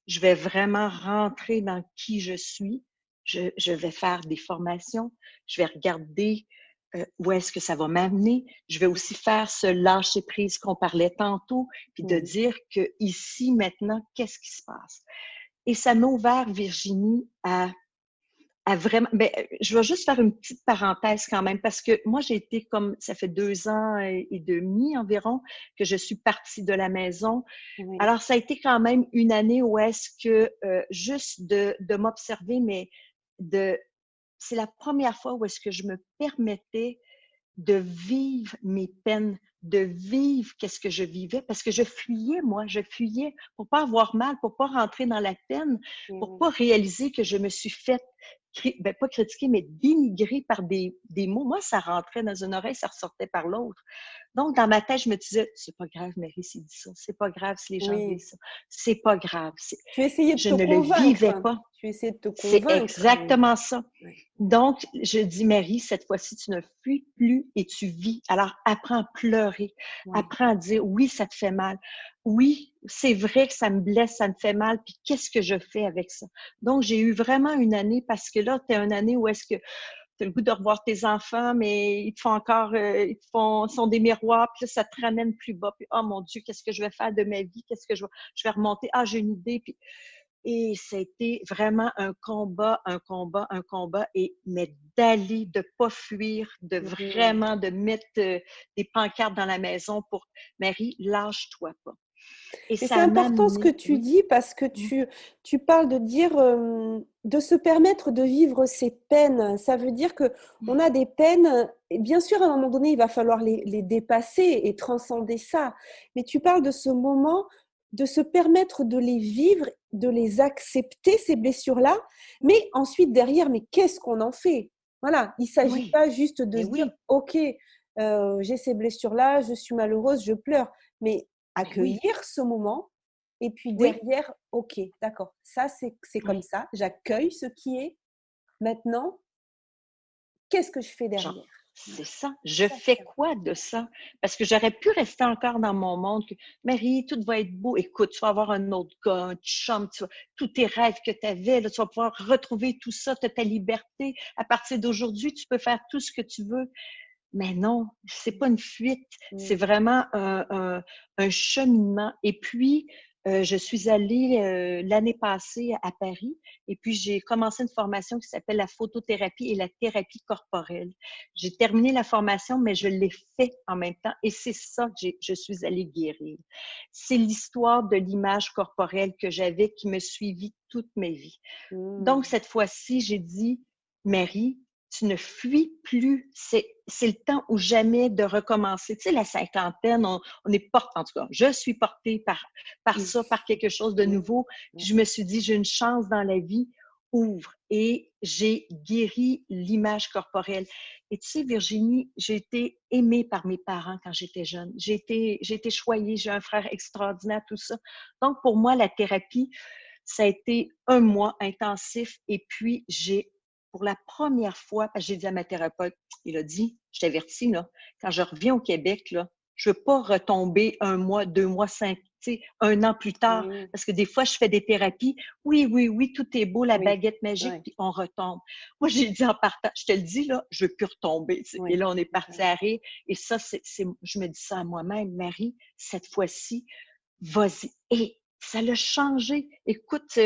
je vais vraiment rentrer dans qui je suis. je vais faire des formations, je vais regarder où est-ce que ça va m'amener. Je vais aussi faire ce lâcher-prise qu'on parlait tantôt, puis de dire que ici, maintenant, qu'est-ce qui se passe? Et ça m'a ouvert, Virginie, à vraiment. Ben, je vais juste faire une petite parenthèse quand même, parce que moi, j'ai été comme, ça fait 2 ans et demi environ que je suis partie de la maison. Oui. Alors, ça a été quand même une année où est-ce que juste de m'observer, mais c'est la première fois où est-ce que je me permettais de vivre mes peines, de vivre qu'est-ce que je vivais, parce que je fuyais, moi, je fuyais pour pas avoir mal, pour pas rentrer dans la peine, pour pas réaliser que je me suis faite, ben, pas critiquer, mais dénigrer par des mots. Moi, ça rentrait dans une oreille, ça ressortait par l'autre. Donc, dans ma tête, je me disais, c'est pas grave, Marie s'il dit ça, c'est pas grave si les gens Oui. disent ça, c'est pas grave. Tu essayais de Je te ne le vivais convaincre. pas. Tu essayais de te C'est convaincre. exactement ça. Oui. Donc, je dis, Marie, cette fois-ci, tu ne fuis plus et tu vis. Alors, apprends à pleurer. Oui. Apprends à dire, oui, ça te fait mal. Oui, c'est vrai que ça me blesse, ça me fait mal. Puis, qu'est-ce que je fais avec ça? Donc, j'ai eu vraiment une année, parce que là, tu as une année où est-ce que tu as le goût de revoir tes enfants, mais ils te font encore, ils sont des miroirs, puis là, ça te ramène plus bas. Puis, oh mon Dieu, qu'est-ce que je vais faire de ma vie? Qu'est-ce que je vais remonter? Ah, j'ai une idée. Puis, et c'était vraiment un combat, un combat, un combat. Mais d'aller, de pas fuir, de vraiment de mettre des pancartes dans la maison pour Marie, lâche-toi pas. Et Mais ça c'est m'a important ce que amené, tu oui, dis parce que mm, tu parles de dire de se permettre de vivre ses peines. Ça veut dire que on a des peines, et bien sûr, à un moment donné, il va falloir les dépasser et transcender ça. Mais tu parles de ce moment de se permettre de les vivre, de les accepter, ces blessures-là, mais ensuite derrière, mais qu'est-ce qu'on en fait? Voilà, il ne s'agit oui, pas juste de mais se dire, oui, OK, j'ai ces blessures-là, je suis malheureuse, je pleure, mais mais oui, accueillir ce moment et puis oui, derrière, OK, d'accord, ça c'est comme oui. ça, j'accueille ce qui est. Maintenant, qu'est-ce que je fais Genre, derrière? c'est Voilà, ça. Je ça fais c'est quoi de ça? Parce que j'aurais pu rester encore dans mon monde que Marie, tout va être beau. Écoute, tu vas avoir un autre gars, un chum, tous tes rêves que tu avais, là, tu vas pouvoir retrouver tout ça, tu as ta liberté. À partir d'aujourd'hui, tu peux faire tout ce que tu veux. Mais non, c'est pas une fuite, c'est mmh. vraiment un cheminement. Et puis, je suis allée l'année passée à Paris et puis j'ai commencé une formation qui s'appelle la photothérapie et la thérapie corporelle. J'ai terminé la formation, mais je l'ai fait en même temps et c'est ça que je suis allée guérir. C'est l'histoire de l'image corporelle que j'avais qui me suivit toute ma vie. Donc, Mmh. cette fois-ci, j'ai dit, Marie, tu ne fuis plus. C'est le temps ou jamais de recommencer. Tu sais, la cinquantaine, on est porté, en tout cas, je suis portée par Mmh. ça, par quelque chose de Mmh. nouveau. Puis je me suis dit, j'ai une chance dans la vie, ouvre. Et j'ai guéri l'image corporelle. Et tu sais, Virginie, j'ai été aimée par mes parents quand j'étais jeune. J'ai été choyée, j'ai un frère extraordinaire, tout ça. Donc, pour moi, la thérapie, ça a été un mois intensif et puis pour la première fois, parce que j'ai dit à ma thérapeute, il a dit, je t'avertis, là, quand je reviens au Québec, là, je ne veux pas retomber 1 mois, 2 mois, 5, tu sais, 1 an plus tard, Oui, parce que des fois, je fais des thérapies. Oui, oui, oui, tout est beau, la oui, baguette magique, oui, puis on retombe. Moi, j'ai dit en partant, je te le dis, là, je ne veux plus retomber. Tu sais. Et oui, là, on est c'est ça. parti à rire. Et ça, je me dis ça à moi-même, Marie, cette fois-ci, vas-y. Et ça l'a changé. Écoute,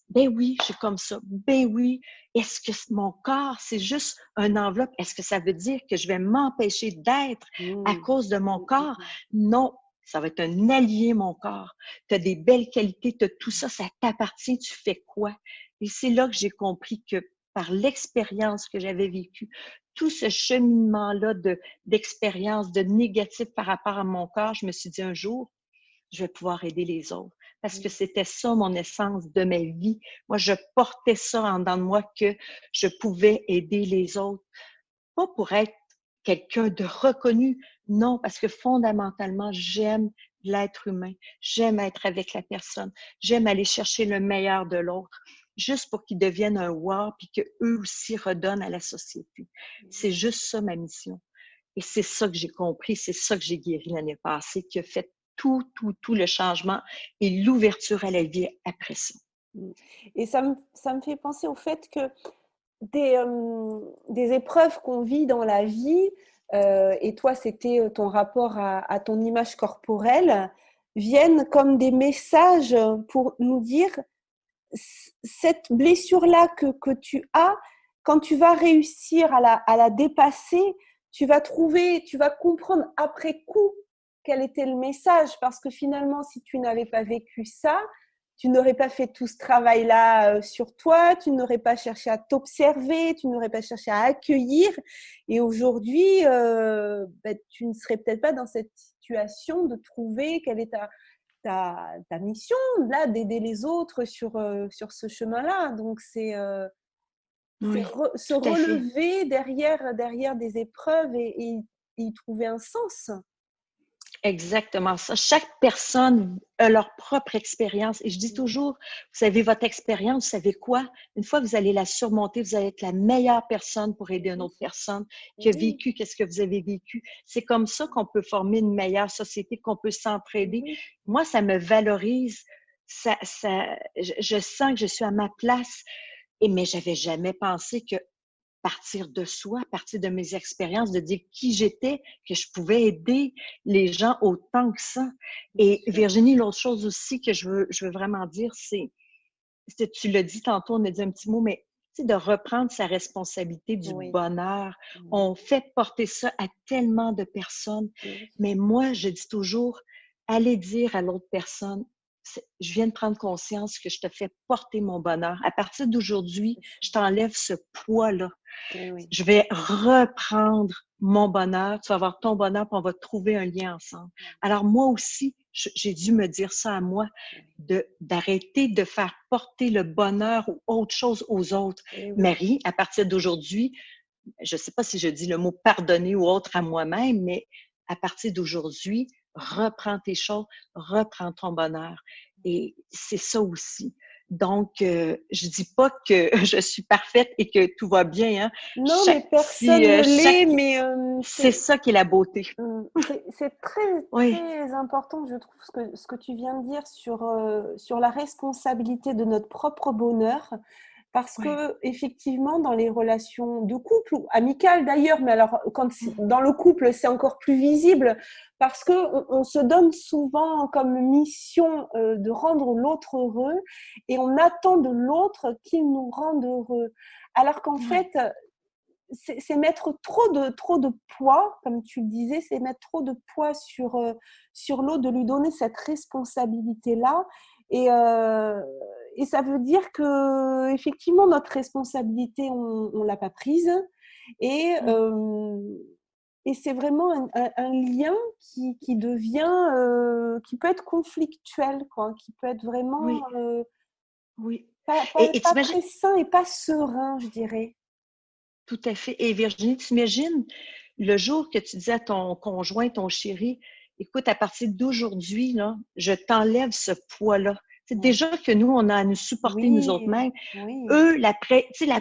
ben oui, je suis comme ça. Ben oui. Est-ce que mon corps, c'est juste une enveloppe? Est-ce que ça veut dire que je vais m'empêcher d'être à Mmh. cause de mon Mmh, mmh, corps? mmh. Non. Ça va être un allié, mon corps. Tu as des belles qualités, tu as tout ça, ça t'appartient, tu fais quoi? Et c'est là que j'ai compris que par l'expérience que j'avais vécue, tout ce cheminement-là d'expérience, de négatif par rapport à mon corps, je me suis dit un jour, je vais pouvoir aider les autres. Parce que c'était ça mon essence de ma vie. Moi, je portais ça en dedans de moi que je pouvais aider les autres. Pas pour être quelqu'un de reconnu, non, parce que fondamentalement, j'aime l'être humain. J'aime être avec la personne. J'aime aller chercher le meilleur de l'autre, juste pour qu'ils deviennent un wow, puis qu'eux aussi redonnent à la société. C'est juste ça ma mission. Et c'est ça que j'ai compris, c'est ça que j'ai guéri l'année passée, qui a fait tout le changement et l'ouverture à la vie après ça. Et ça me fait penser au fait que des épreuves qu'on vit dans la vie, et toi, c'était ton rapport à ton image corporelle, viennent comme des messages pour nous dire cette blessure-là que tu as, quand tu vas réussir à la dépasser, tu vas comprendre après coup quel était le message, parce que finalement, si tu n'avais pas vécu ça, tu n'aurais pas fait tout ce travail-là sur toi, tu n'aurais pas cherché à t'observer, tu n'aurais pas cherché à accueillir. Et aujourd'hui, tu ne serais peut-être pas dans cette situation de trouver quelle est ta mission, là, d'aider les autres sur ce chemin-là. Donc, Oui, se tout à fait. relever derrière des épreuves et y trouver un sens. Exactement ça. Chaque personne a leur propre expérience. Et je dis toujours, vous avez votre expérience, vous savez quoi? Une fois que vous allez la surmonter, vous allez être la meilleure personne pour aider une autre personne qui a Oui, vécu qu'est-ce que vous avez vécu. C'est comme ça qu'on peut former une meilleure société, qu'on peut s'entraider. oui, Moi, ça me valorise. Je sens que je suis à ma place. Mais j'avais jamais pensé que partir de soi, partir de mes expériences, de dire qui j'étais, que je pouvais aider les gens autant que ça. bien Et sûr. Virginie, l'autre chose aussi que je veux vraiment dire, tu l'as dit tantôt, on a dit un petit mot, mais de reprendre sa responsabilité du Oui, bonheur. oui, On fait porter ça à tellement de personnes. oui, Mais moi, je dis toujours, allez dire à l'autre personne, je viens de prendre conscience que je te fais porter mon bonheur. À partir d'aujourd'hui, c'est ça. je t'enlève ce poids-là. Oui, oui, Je vais reprendre mon bonheur, tu vas avoir ton bonheur, puis on va trouver un lien ensemble. Alors moi aussi, j'ai dû me dire ça à moi, d'arrêter de faire porter le bonheur ou autre chose aux autres. oui, oui, Marie, à partir d'aujourd'hui, je ne sais pas si je dis le mot pardonner ou autre à moi-même, mais à partir d'aujourd'hui, reprends tes choses, reprends ton bonheur. Et c'est ça aussi. Donc, je dis pas que je suis parfaite et que tout va bien, hein. non, mais personne ne l'est, mais C'est ça qui est la beauté. c'est très, Oui, très important, je trouve, ce que tu viens de dire sur la responsabilité de notre propre bonheur. Parce oui, que effectivement, dans les relations de couple ou amicales d'ailleurs, mais alors dans le couple, c'est encore plus visible parce que on se donne souvent comme mission de rendre l'autre heureux et on attend de l'autre qu'il nous rende heureux. Alors qu'en fait, oui, c'est mettre trop de poids, comme tu le disais, c'est mettre trop de poids sur l'autre, de lui donner cette responsabilité-là. Et, euh, et ça veut dire que effectivement notre responsabilité, on l'a pas prise. Et, oui, euh, et c'est vraiment un lien qui devient, qui peut être conflictuel, quoi, qui peut être vraiment oui, oui. Et pas t'imagines, très sain et pas serein, je dirais. tout à fait. Et Virginie, t'imagines le jour que tu dis à ton conjoint, ton chéri, écoute, à partir d'aujourd'hui, là, je t'enlève ce poids-là. C'est Ouais. déjà que nous, on a à nous supporter nous autres Oui, mêmes. oui, Eux, la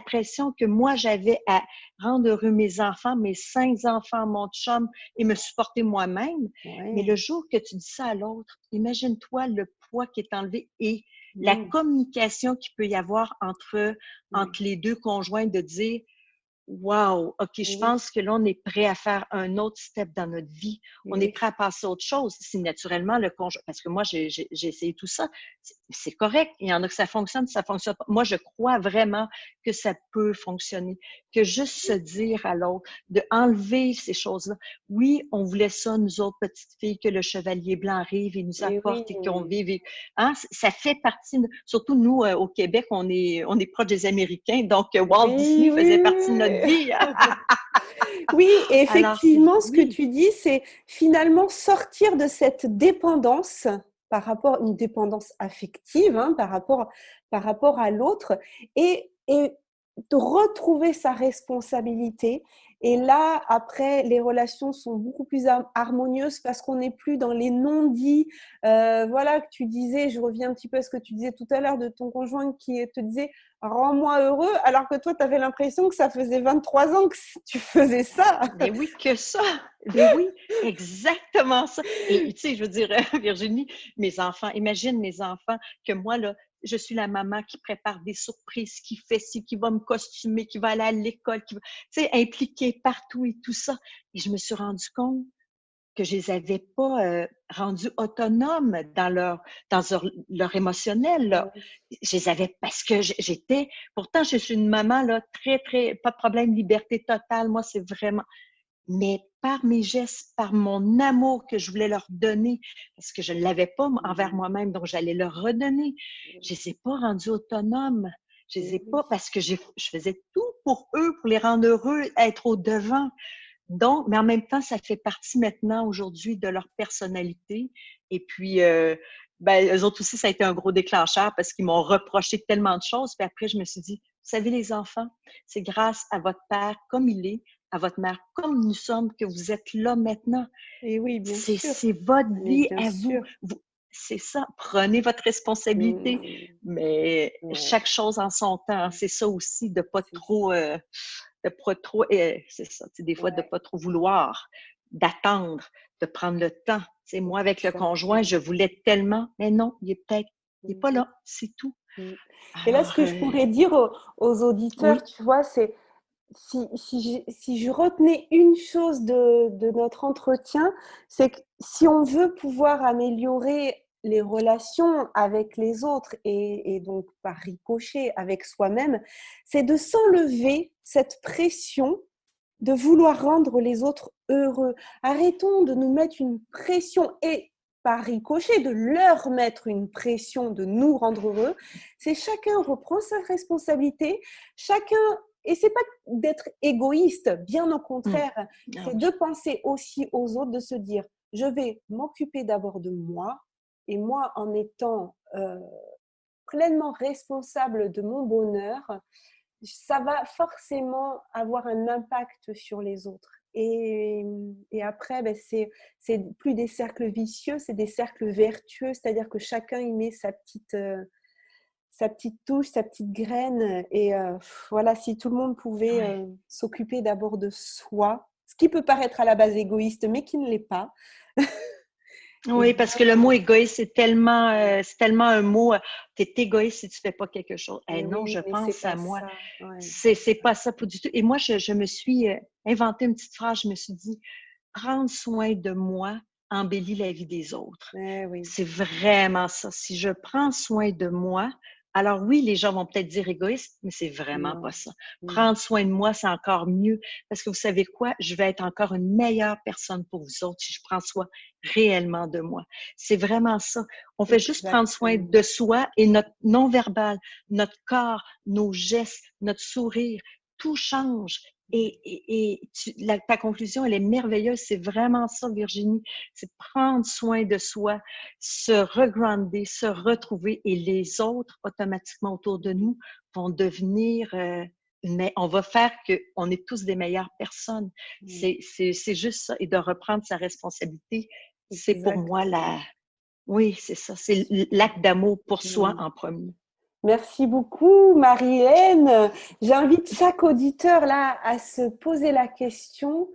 pression que moi j'avais à rendre heureux mes enfants, mes 5 enfants, mon chum, et me supporter moi-même. Mais le oui, jour que tu dis ça à l'autre, imagine-toi le poids qui est enlevé et la oui, communication qu'il peut y avoir oui, entre les deux conjoints de dire wow, OK, je oui, pense que là, on est prêt à faire un autre step dans notre vie. On est oui, prêt à passer à autre chose. Si naturellement le conjoint, parce que moi, j'ai essayé tout ça, c'est correct. Il y en a que ça fonctionne pas. Moi, je crois vraiment que ça peut fonctionner. Que juste se dire à l'autre, de enlever ces choses-là. Oui, on voulait ça, nous autres petites filles, que le chevalier blanc arrive et nous et oui, apporte et qu'on vive. Hein, ça fait partie, surtout nous, au Québec, on est proche des Américains, donc Walt Disney oui, oui, faisait partie de notre oui. vie. Hein. Oui, et Alors, c'est effectivement, ce que oui, tu dis, c'est finalement sortir de cette dépendance par rapport à une dépendance affective, hein, par rapport à l'autre, et de retrouver sa responsabilité Et là, après, les relations sont beaucoup plus harmonieuses parce qu'on n'est plus dans les non-dits. Voilà, que tu disais, je reviens un petit peu à ce que tu disais tout à l'heure de ton conjoint qui te disait « rends-moi heureux », alors que toi, tu avais l'impression que ça faisait 23 ans que tu faisais ça. Mais oui, que ça! Mais oui, exactement ça. Et tu sais, je veux dire, Virginie, mes enfants, imagine mes enfants, que moi, là, je suis la maman qui prépare des surprises, qui fait ci, qui va me costumer, qui va aller à l'école, qui va, tu sais, impliquée partout et tout ça. Et je me suis rendu compte que je les avais pas rendus autonomes dans leur émotionnel, là. Je les avais parce que j'étais, pourtant, je suis une maman, là, très, très, pas de problème, liberté totale. Moi, c'est vraiment, mais par mes gestes, par mon amour que je voulais leur donner, parce que je ne l'avais pas envers moi-même, donc j'allais leur redonner. Je ne les ai pas rendus autonomes. Je ne les ai pas parce que je faisais tout pour eux, pour les rendre heureux, être au-devant. Donc, mais en même temps, ça fait partie maintenant, aujourd'hui, de leur personnalité. Et puis, eux autres aussi, ça a été un gros déclencheur parce qu'ils m'ont reproché tellement de choses. Puis après, je me suis dit, vous savez, les enfants, c'est grâce à votre père comme il est, à votre mère comme nous sommes, que vous êtes là maintenant. Et oui, bien sûr. C'est votre vie à vous. C'est ça, prenez votre responsabilité, mais chaque chose en son temps. C'est ça aussi, de pas trop... c'est ça, des fois, de ne pas trop vouloir, d'attendre, de prendre le temps. T'sais, moi, avec le conjoint, je voulais tellement, mais non, il n'est pas là, c'est tout. Et là, ce que je pourrais dire aux auditeurs, tu vois, c'est si je retenais une chose de notre entretien, c'est que si on veut pouvoir améliorer les relations avec les autres et donc par ricochet avec soi-même, c'est de s'enlever cette pression de vouloir rendre les autres heureux. Arrêtons de nous mettre une pression et par ricochet de leur mettre une pression de nous rendre heureux. C'est chacun reprend sa responsabilité, chacun. Et c'est pas d'être égoïste, bien au contraire. C'est de penser aussi aux autres, de se dire, je vais m'occuper d'abord de moi, et moi, en étant pleinement responsable de mon bonheur, ça va forcément avoir un impact sur les autres. Et après, c'est plus des cercles vicieux, c'est des cercles vertueux, c'est-à-dire que chacun y met sa petite touche, sa petite graine. Et voilà, si tout le monde pouvait s'occuper d'abord de soi, ce qui peut paraître à la base égoïste, mais qui ne l'est pas. Oui, parce que le mot égoïste, c'est tellement un mot, tu es égoïste si tu ne fais pas quelque chose. Non, je pense à moi. Ouais. C'est pas ça pour du tout. Et moi, je me suis inventé une petite phrase, je me suis dit, prendre soin de moi embellit la vie des autres. Oui. C'est vraiment ça. Si je prends soin de moi, alors oui, les gens vont peut-être dire égoïste, mais c'est vraiment pas ça. Prendre soin de moi, c'est encore mieux parce que vous savez quoi? Je vais être encore une meilleure personne pour vous autres si je prends soin réellement de moi. C'est vraiment ça. On fait juste prendre soin de soi et notre non-verbal, notre corps, nos gestes, notre sourire, tout change. Et ta conclusion, elle est merveilleuse. C'est vraiment ça, Virginie. C'est prendre soin de soi, se regrander, se retrouver et les autres, automatiquement autour de nous, vont devenir... on va faire qu'on est tous des meilleures personnes. C'est juste ça. Et de reprendre sa responsabilité, c'est pour moi Oui, c'est ça. C'est l'acte d'amour pour soi en premier. Merci beaucoup, Marie-Hélène. J'invite chaque auditeur là à se poser la question,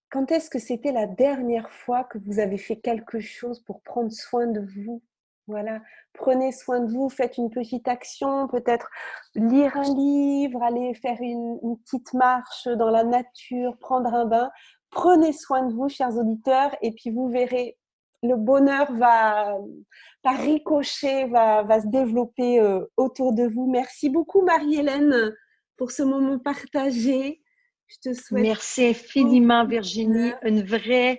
quand est-ce que c'était la dernière fois que vous avez fait quelque chose pour prendre soin de vous? Voilà, prenez soin de vous, faites une petite action, peut-être lire un livre, aller faire une petite marche dans la nature, prendre un bain. Prenez soin de vous, chers auditeurs, et puis vous verrez, le bonheur va, par ricochet, va se développer autour de vous. Merci beaucoup, Marie-Hélène, pour ce moment partagé. Je te souhaite... Merci infiniment, Virginie. Une vraie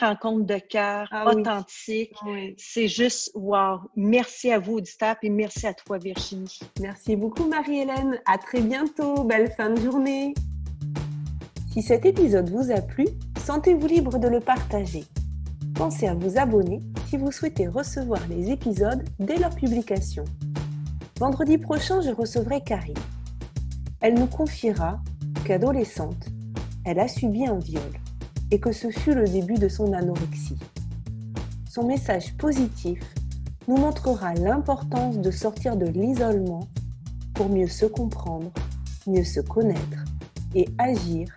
rencontre de cœur, authentique. Oui. C'est juste wow. Merci à vous, auditeurs, et merci à toi, Virginie. Merci beaucoup, Marie-Hélène. À très bientôt. Belle fin de journée. Si cet épisode vous a plu, sentez-vous libre de le partager. Pensez à vous abonner si vous souhaitez recevoir les épisodes dès leur publication. Vendredi prochain, je recevrai Karine. Elle nous confiera qu'adolescente, elle a subi un viol et que ce fut le début de son anorexie. Son message positif nous montrera l'importance de sortir de l'isolement pour mieux se comprendre, mieux se connaître et agir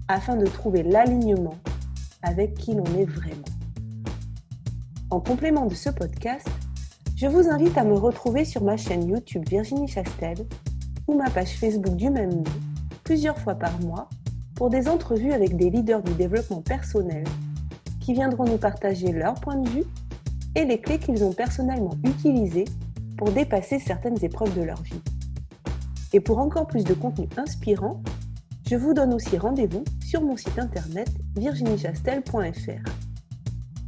afin de trouver l'alignement avec qui l'on est vraiment. En complément de ce podcast, je vous invite à me retrouver sur ma chaîne YouTube Virginie Chastel ou ma page Facebook du même nom, plusieurs fois par mois, pour des entrevues avec des leaders du développement personnel qui viendront nous partager leur point de vue et les clés qu'ils ont personnellement utilisées pour dépasser certaines épreuves de leur vie. Et pour encore plus de contenu inspirant, je vous donne aussi rendez-vous sur mon site internet virginiechastel.fr.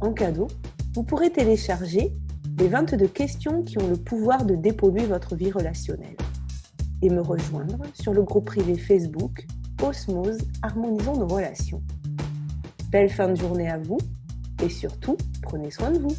En cadeau, vous pourrez télécharger les 22 questions qui ont le pouvoir de dépolluer votre vie relationnelle et me rejoindre sur le groupe privé Facebook Osmose, harmonisons nos relations. Belle fin de journée à vous et surtout, prenez soin de vous.